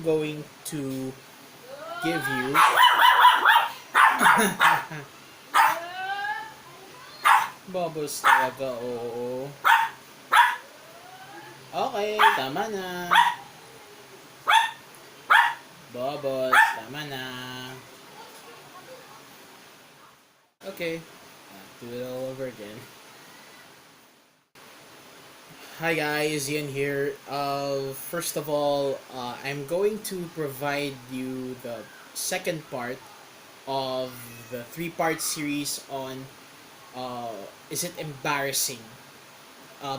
going to give you Bubbles talaga, oo. Okay, tama na. Bubbles, tama na. Okay, do it all over again. Hi guys, Ian here. First of all, I'm going to provide you the second part of the three-part series on is it embarrassing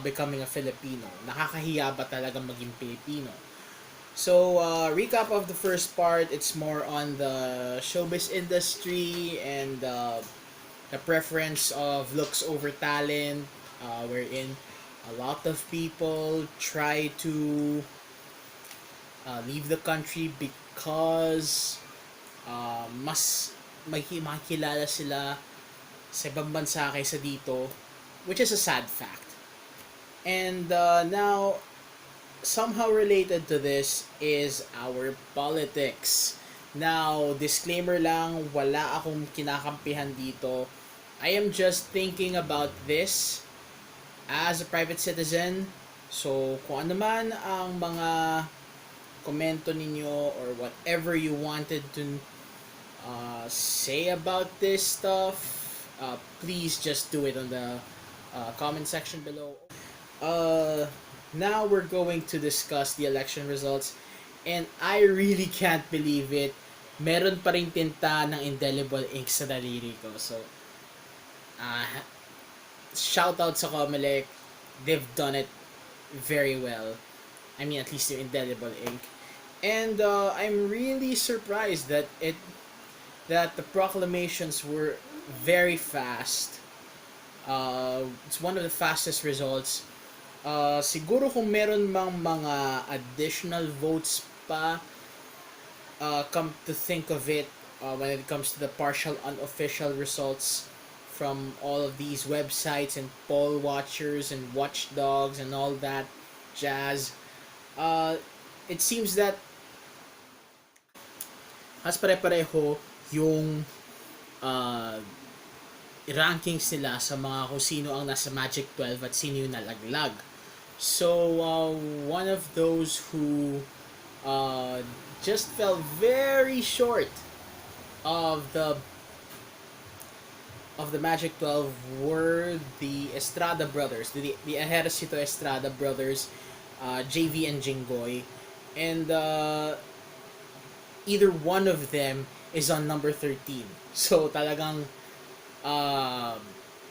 becoming a Filipino? Nakakahiya ba talaga maging Pilipino? So, recap of the first part, it's more on the showbiz industry and the preference of looks over talent, wherein a lot of people try to leave the country because mas makikilala sila sa ibang bansa kaysa dito, which is a sad fact. And now, somehow related to this is our politics. Now, disclaimer lang, wala akong kinakampihan dito. I am just thinking about this as a private citizen. So, kung ano man ang mga komento ninyo or whatever you wanted to say about this stuff, please just do it on the comment section below. Now we're going to discuss the election results, and I really can't believe it. Meron pa ring tinta ng indelible ink sa daliri ko. So, shout out sa Comelec. They've done it very well. I mean, at least the indelible ink. And I'm really surprised that the proclamations were very fast. It's one of the fastest results. Siguro kung meron mang mga additional votes pa, come to think of it, when it comes to the partial unofficial results from all of these websites and poll watchers and watchdogs and all that jazz, it seems that mas pare-pareho yung rankings nila sa mga kung sino ang nasa Magic 12 at sino yung nalaglag. So, one of those who just fell very short of the Magic 12 were the Estrada brothers, the Ejercito Estrada brothers, JV and Jinggoy, and either one of them is on number 13. So talagang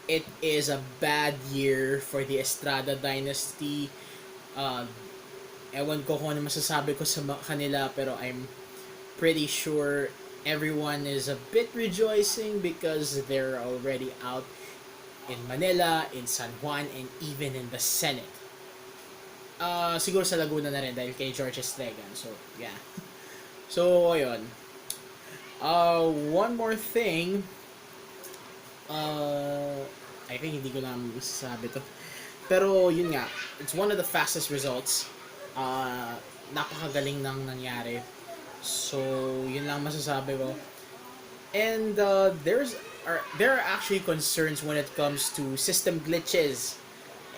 it is a bad year for the Estrada dynasty. Ewan ko kung ano masasabi ko sa kanila, pero I'm pretty sure everyone is a bit rejoicing because they're already out in Manila, in San Juan, and even in the Senate. Siguro sa Laguna na rin dahil kay George Estregan. So, yeah. So, ayun. One more thing. I think hindi ko na masasabi to. Pero, yun nga. It's one of the fastest results. Napakagaling nang nangyari. So, yun lang masasabi ko. And, there are actually concerns when it comes to system glitches.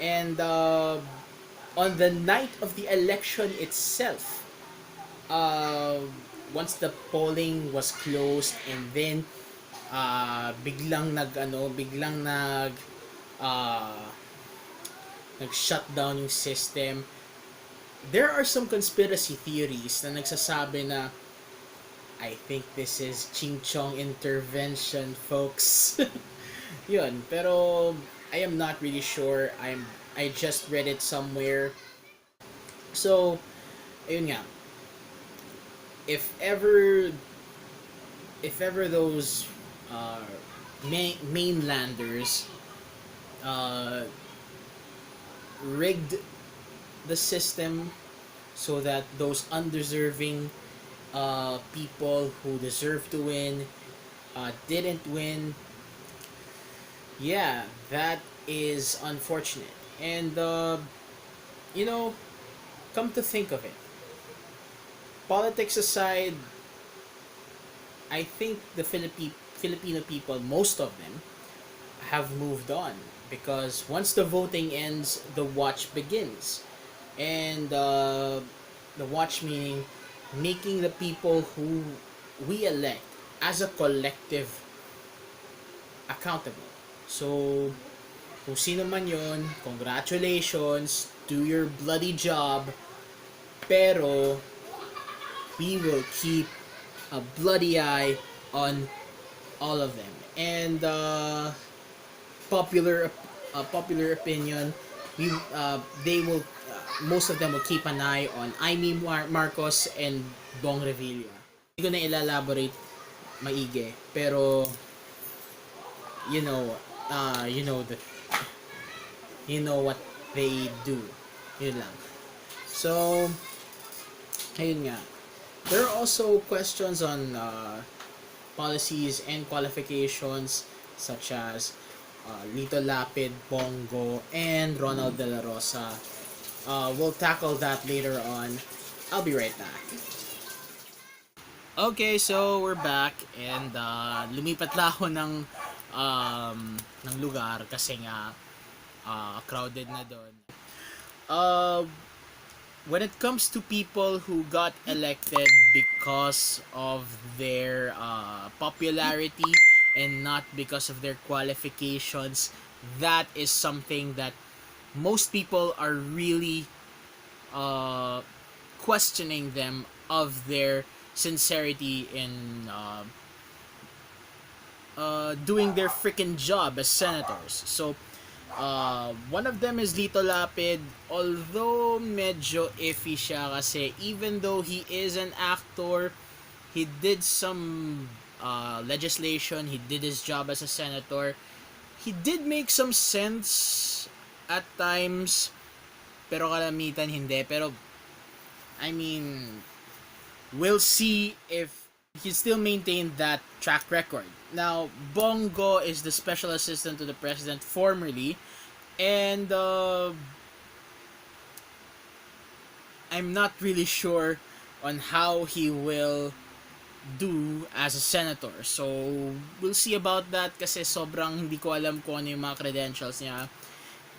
And, on the night of the election itself, once the polling was closed and then biglang nag-shut down yung system, there are some conspiracy theories na nagsasabi na I think this is Ching Chong intervention, folks. Yun, pero I am not really sure. I just read it somewhere. So, ayun nga. If ever those mainlanders rigged the system so that those undeserving people who deserve to win didn't win, yeah, that is unfortunate. And come to think of it, politics aside, I think the Filipino people, most of them, have moved on because once the voting ends, the watch begins, and the watch meaning making the people who we elect as a collective accountable. So, kung sino man yon, congratulations, do your bloody job, pero we will keep a bloody eye on all of them. And popular popular opinion, we they will most of them will keep an eye on Amy Marcos and Bong Revilla. Hindi ko na elaborate maigi, pero you know, you know the you know what they do. Yun lang. So, ayun nga. There are also questions on policies and qualifications such as Lito Lapid, Bongo, and Ronald De La Rosa. We'll tackle that later on. I'll be right back. Okay, so we're back and lumipat lang ako ng lugar kasi nga crowded na doon. When it comes to people who got elected because of their popularity and not because of their qualifications, that is something that most people are really questioning them of their sincerity in doing their freaking job as senators. So, one of them is Lito Lapid, although medyo iffy siya kasi even though he is an actor, he did some legislation, he did his job as a senator, he did make some sense at times, pero kalamitan hindi. Pero, I mean, we'll see if he still maintained that track record. Now, Bongo is the special assistant to the president formerly, and I'm not really sure on how he will do as a senator. So, we'll see about that kasi sobrang hindi ko alam kung ano yung mga credentials niya.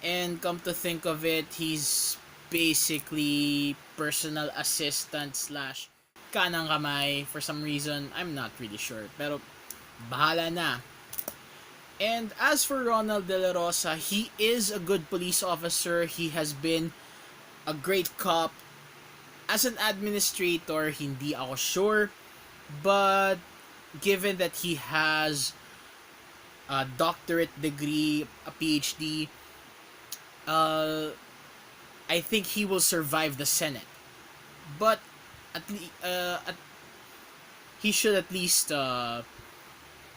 And come to think of it, he's basically personal assistant slash kanang kamay for some reason. I'm not really sure. Pero, bahala na. And as for Ronald De La Rosa, he is a good police officer. He has been a great cop. As an administrator, hindi ako sure. But given that he has a doctorate degree, a PhD, I think he will survive the Senate. But he should at least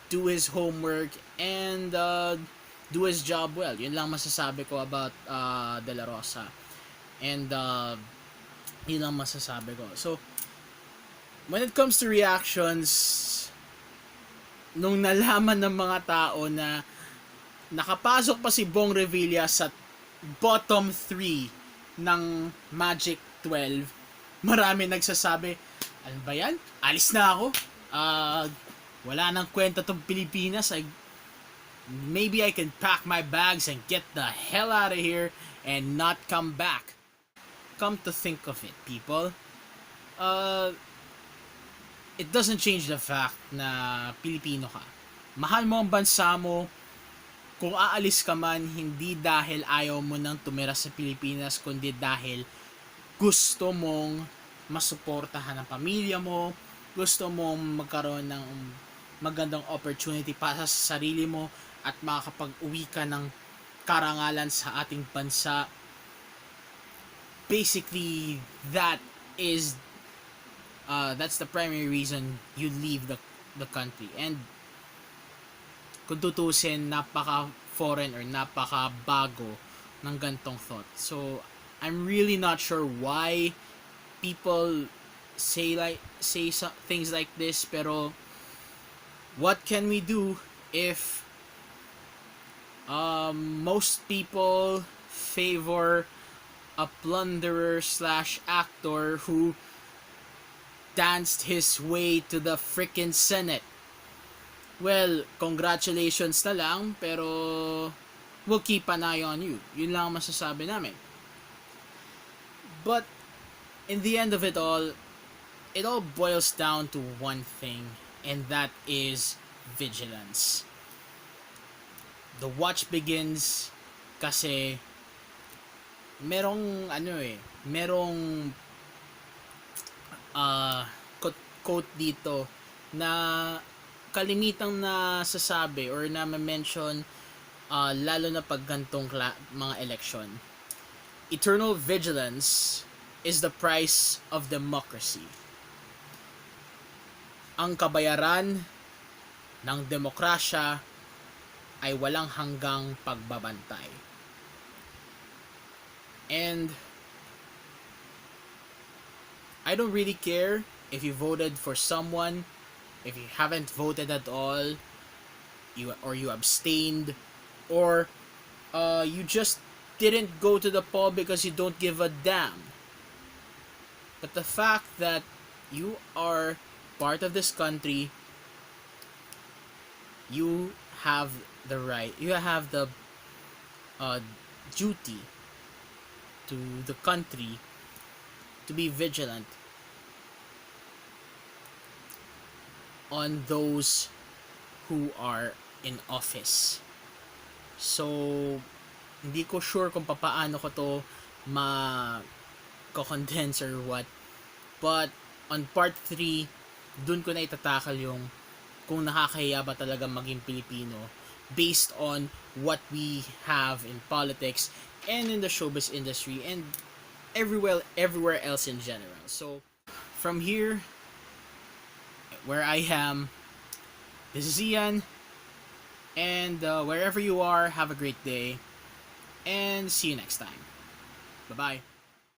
do his homework and do his job well. Yun lang masasabi ko about De La Rosa. And yun lang masasabi ko. So, when it comes to reactions, nung nalaman ng mga tao na nakapasok pa si Bong Revilla sa bottom 3 ng Magic 12, marami nagsasabi, ano ba yan? Alis na ako. Wala nang kwenta tong Pilipinas. Maybe I can pack my bags and get the hell out of here and not come back. Come to think of it, people, it doesn't change the fact na Pilipino ka. Mahal mo ang bansa mo. Kung aalis ka man, hindi dahil ayaw mo nang tumira sa Pilipinas, kundi dahil gusto mong masuportahan ang pamilya mo, gusto mong magkaroon ng magandang opportunity para sa sarili mo at makakapag-uwi ka ng karangalan sa ating bansa. Basically, that's the primary reason you leave the country. And kung tutusin, napaka-foreign or napaka-bago ng gantong thought. So, I'm really not sure why people say things like this, pero what can we do if most people favor a plunderer slash actor who danced his way to the freaking Senate. Well, congratulations na lang, pero we'll keep an eye on you. Yun lang ang masasabi namin. But in the end of it all boils down to one thing, and that is vigilance. The watch begins kasi merong quote dito na kalimitang nasasabi or na mention lalo na pag gantong mga election. Eternal vigilance is the price of democracy. Ang kabayaran ng demokrasya ay walang hanggang pagbabantay. And I don't really care if you voted for someone, if you haven't voted at all, you abstained, or you just didn't go to the poll because you don't give a damn. But the fact that you are part of this country, you have the right, you have the duty to the country to be vigilant on those who are in office. So, hindi ko sure kung paano ko to ma-condense or what. But, on part 3, dun ko na itatakal yung kung nakakahiya ba talaga maging Pilipino based on what we have in politics and in the showbiz industry and everywhere else in general. So, from here, where I am, this is Ian, and wherever you are, have a great day, and see you next time. Bye-bye.